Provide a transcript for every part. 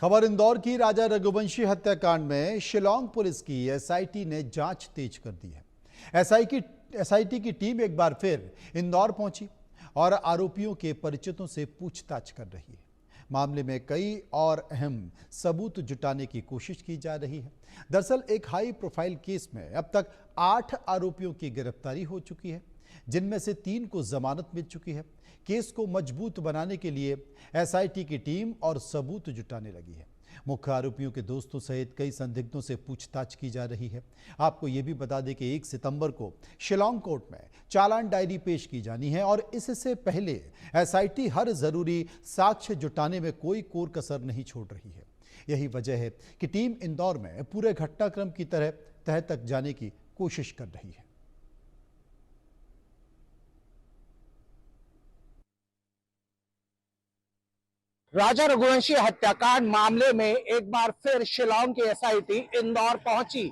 खबर इंदौर की। राजा रघुवंशी हत्याकांड में शिलांग पुलिस की एसआईटी ने जांच तेज कर दी है। एसआईटी की टीम एक बार फिर इंदौर पहुंची और आरोपियों के परिचितों से पूछताछ कर रही है। मामले में कई और अहम सबूत जुटाने की कोशिश की जा रही है। दरअसल एक हाई प्रोफाइल केस में अब तक 8 आरोपियों की गिरफ्तारी हो चुकी है, जिनमें से 3 को जमानत मिल चुकी है। केस को मजबूत बनाने के लिए एसआईटी की टीम और सबूत जुटाने लगी है। मुख्य आरोपियों के दोस्तों सहित कई संदिग्धों से पूछताछ की जा रही है। आपको यह भी बता दें कि 1 सितंबर को शिलांग कोर्ट में चालान डायरी पेश की जानी है और इससे पहले एसआईटी हर जरूरी साक्ष्य जुटाने में कोई कोर कसर नहीं छोड़ रही है। यही वजह है कि टीम इंदौर में पूरे घटनाक्रम की तह तक जाने की कोशिश कर रही है। राजा रघुवंशी हत्याकांड मामले में एक बार फिर शिलांग की एसआईटी इंदौर पहुंची।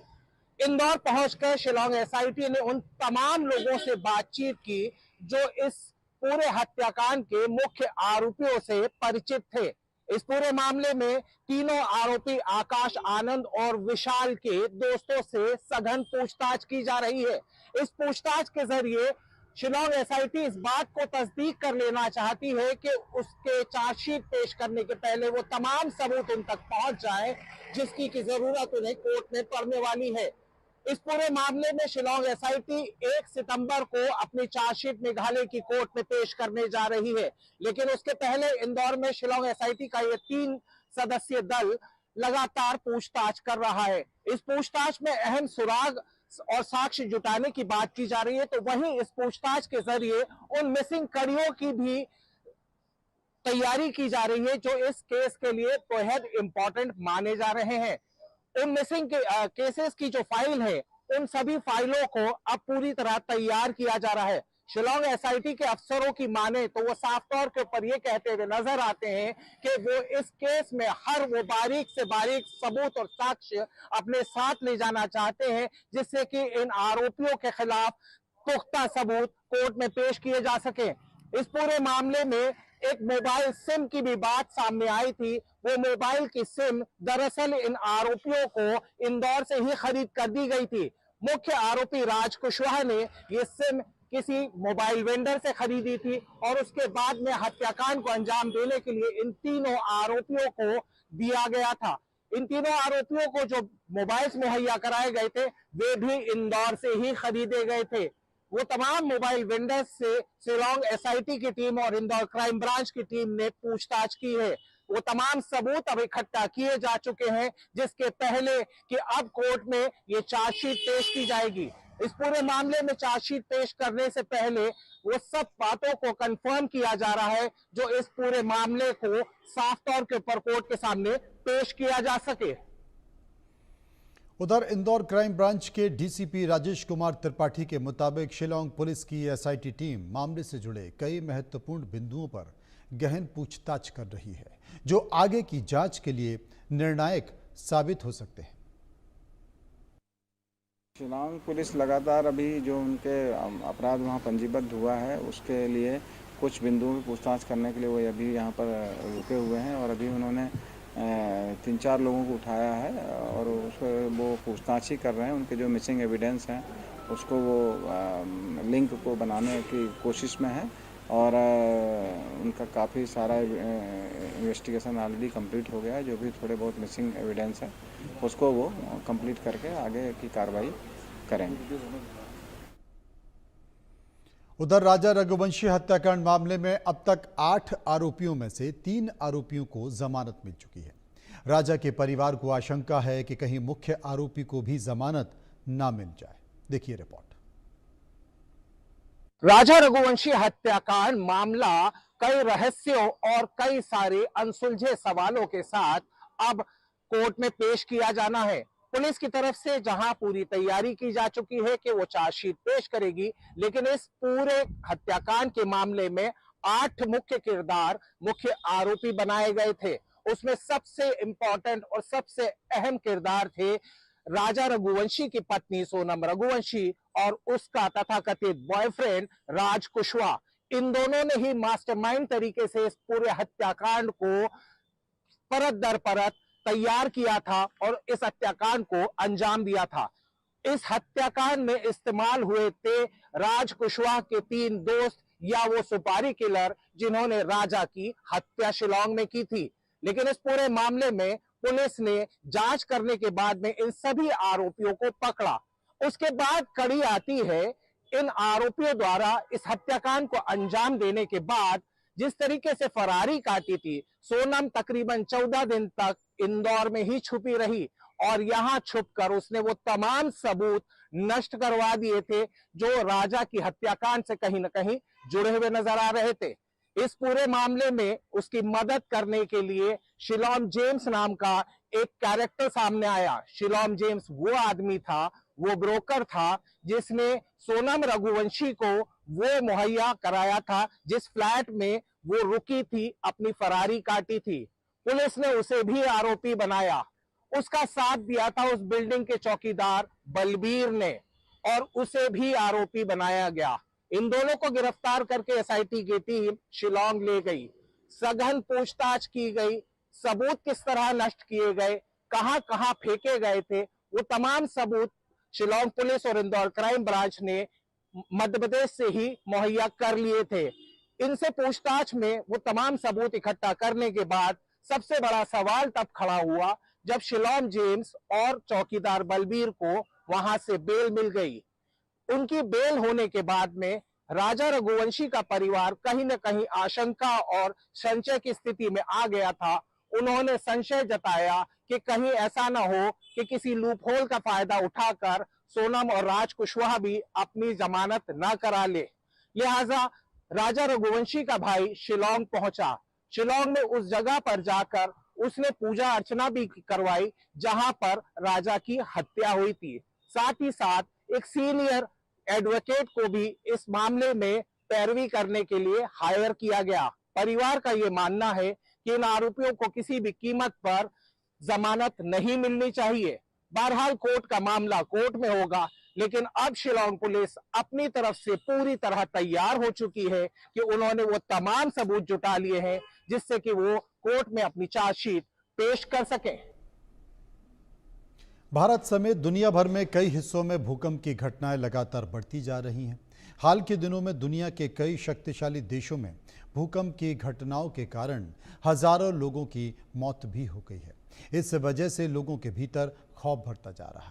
इंदौर पहुंचकर शिलांग एसआईटी ने उन तमाम लोगों से बातचीत की जो इस पूरे हत्याकांड के मुख्य आरोपियों से परिचित थे। इस पूरे मामले में तीनों आरोपी आकाश, आनंद और विशाल के दोस्तों से सघन पूछताछ की जा रही है। इस पूछताछ के जरिए शिलांग एसआईटी इस बात को तस्दीक कर लेना चाहती है कि उसके चार्जशीट पेश करने के पहले वो तमाम सबूत उन तक पहुंच जाए जिसकी की जरूरत उन्हें कोर्ट में पड़ने वाली है। इस पूरे मामले में शिलांग एसआईटी 1 सितंबर को अपनी चार्जशीट मेघालय की कोर्ट में पेश करने जा रही है, लेकिन उसके पहले इंदौर में शिलांग एसआईटी का ये 3 सदस्यीय दल लगातार पूछताछ कर रहा है। इस पूछताछ में अहम सुराग और साक्ष्य जुटाने की बात की जा रही है, तो वहीं इस पूछताछ के जरिए उन मिसिंग कड़ियों की भी तैयारी की जा रही है जो इस केस के लिए बेहद इंपॉर्टेंट माने जा रहे हैं। उन मिसिंग केसेस की जो फाइल है, उन सभी फाइलों को अब पूरी तरह तैयार किया जा रहा है। शिलांग एसआईटी के अफसरों की माने तो वो साफ तौर के ऊपर ये कहते हुए नजर आते हैं कि वो इस केस में हर वो बारीक से बारीक सबूत और साक्ष्य अपने साथ ले जाना चाहते हैं, जिससे कि इन आरोपियों के खिलाफ पुख्ता सबूत कोर्ट में पेश किए जा सके। इस पूरे मामले में एक मोबाइल सिम की भी बात सामने आई थी। वो मोबाइल की सिम दरअसल इन आरोपियों को इंदौर से ही खरीद कर दी गई थी। मुख्य आरोपी राज कुशवाहा ने ये सिम किसी मोबाइल वेंडर से खरीदी थी और उसके बाद में हत्याकांड को अंजाम देने के लिए इन तीनों आरोपियों को दिया गया था। इन तीनों आरोपियों को जो मोबाइल्स मुहैया कराए गए थे वे भी इंदौर से ही खरीदे गए थे। वो तमाम मोबाइल वेंडर्स से शिलांग एसआईटी की टीम और इंदौर क्राइम ब्रांच की टीम ने पूछताछ की है। वो तमाम सबूत अब इकट्ठा किए जा चुके हैं, जिसके पहले कि अब कोर्ट में ये चार्जशीट पेश की जाएगी। इस पूरे मामले में चार्जशीट पेश करने से पहले वो सब बातों को कंफर्म किया जा रहा है जो इस पूरे मामले को साफ तौर के ऊपर कोर्ट के सामने पेश किया जा सके। उधर इंदौर क्राइम ब्रांच के डीसीपी राजेश कुमार त्रिपाठी के मुताबिक शिलांग पुलिस की एसआईटी टीम मामले से जुड़े कई महत्वपूर्ण बिंदुओं पर गहन पूछताछ कर रही है, जो आगे की जांच के लिए निर्णायक साबित हो सकते हैं। शिलांग पुलिस लगातार अभी जो उनके अपराध वहाँ पंजीबद्ध हुआ है उसके लिए कुछ बिंदुओं की पूछताछ करने के लिए वो अभी यहाँ पर रुके हुए हैं और अभी उन्होंने 3-4 लोगों को उठाया है और उसको वो पूछताछ ही कर रहे हैं। उनके जो मिसिंग एविडेंस हैं उसको वो लिंक को बनाने की कोशिश में है और उनका काफ़ी सारा इन्वेस्टिगेशन ऑलरेडी कंप्लीट हो गया है। जो भी थोड़े बहुत मिसिंग एविडेंस है उसको वो कंप्लीट करके आगे की कार्रवाई करेंगे। उधर राजा रघुवंशी हत्याकांड मामले में अब तक 8 आरोपियों में से 3 आरोपियों को जमानत मिल चुकी है। राजा के परिवार को आशंका है कि कहीं मुख्य आरोपी को भी जमानत ना मिल जाए। देखिए रिपोर्ट। राजा रघुवंशी हत्याकांड मामला कई रहस्यों और कई सारे अनसुलझे सवालों के साथ अब कोर्ट में पेश किया जाना है। पुलिस की तरफ से जहां पूरी तैयारी की जा चुकी है कि वो चार्जशीट पेश करेगी, लेकिन इस पूरे हत्याकांड के मामले में 8 मुख्य किरदार, मुख्य आरोपी बनाए गए थे। उसमें सबसे इंपॉर्टेंट और सबसे अहम किरदार थे राजा रघुवंशी की पत्नी सोनम रघुवंशी और उसका तथाकथित बॉयफ्रेंड राज कुशवाहा। इन दोनों ने ही मास्टरमाइंड तरीके से इस पूरे हत्याकांड को परत दर परत तैयार किया था और इस हत्याकांड को अंजाम दिया था। इस हत्याकांड में इस्तेमाल हुए थे राज कुशवाहा के 3 दोस्त या वो सुपारी किलर जिन्होंने राजा की हत्या शिलांग में की थी। लेकिन इस पूरे मामले में पुलिस ने जांच करने के बाद में इन सभी आरोपियों को पकड़ा। उसके बाद कड़ी आती है इन आरोपियों द्वारा इस हत्याकांड को अंजाम देने के बाद जिस तरीके से फरारी काटी थी। सोनम तकरीबन 14 दिन तक इंदौर में ही छुपी रही और यहां छुपकर उसने वो तमाम सबूत नष्ट करवा दिए थे जो राजा की हत्याकांड से कहीं ना कहीं जुड़े हुए नजर आ रहे थे। इस पूरे मामले में उसकी मदद करने के लिए शिलोम जेम्स नाम का एक कैरेक्टर सामने आया। शिलोम जेम्स वो आदमी था, वो ब्रोकर था जिसने सोनम रघुवंशी को वो मुहैया कराया था जिस फ्लैट में वो रुकी थी, अपनी फरारी काटी थी। पुलिस ने उसे भी आरोपी बनाया। उसका साथ दिया था उस बिल्डिंग के चौकीदार बलबीर ने और उसे भी आरोपी बनाया गया। इन दोनों को गिरफ्तार करके एसआईटी की टीम शिलांग ले गई। सघन पूछताछ की गई, सबूत किस तरह नष्ट किए गए, कहां कहां फेंके गए थे, वो तमाम सबूत शिलांग पुलिस और इंदौर क्राइम ब्रांच ने मध्य प्रदेश से ही मुहैया कर लिए थे। इनसे पूछताछ में वो तमाम सबूत इकट्ठा करने के बाद सबसे बड़ा सवाल तब खड़ा हुआ जब शिलोम जेम्स और चौकीदार बलबीर को वहां से बेल मिल गई। उनकी बेल होने के बाद में राजा रघुवंशी का परिवार कहीं न कहीं आशंका और संशय की स्थिति में आ गया था। उन्होंने संशय जताया कि कहीं ऐसा ना हो कि किसी लूपहोल का फायदा उठाकर सोनम और राज कुशवाहा भी अपनी जमानत ना करा ले। लिहाजा राजा रघुवंशी का भाई शिलांग पहुंचा। शिलांग में उस जगह पर जाकर उसने पूजा अर्चना भी करवाई जहां पर राजा की हत्या हुई थी। साथ ही साथ एक सीनियर एडवोकेट को भी इस मामले में पैरवी करने के लिए हायर किया गया। परिवार का यह मानना है कि इन आरोपियों को किसी भी कीमत पर जमानत नहीं मिलनी चाहिए। बहरहाल कोर्ट का मामला कोर्ट में होगा, लेकिन अब शिलांग पुलिस अपनी तरफ से पूरी तरह तैयार हो चुकी है कि उन्होंने वो तमाम सबूत जुटा लिए हैं जिससे कि वो कोर्ट में अपनी चार्जशीट पेश कर सकें। भारत समेत दुनिया भर में कई हिस्सों में भूकंप की घटनाएं लगातार बढ़ती जा रही हैं। हाल के दिनों में दुनिया के कई शक्तिशाली देशों में भूकंप की घटनाओं के कारण हजारों लोगों की मौत भी हो गई है। इस वजह से लोगों के भीतर खौफ बढ़ता जा रहा है।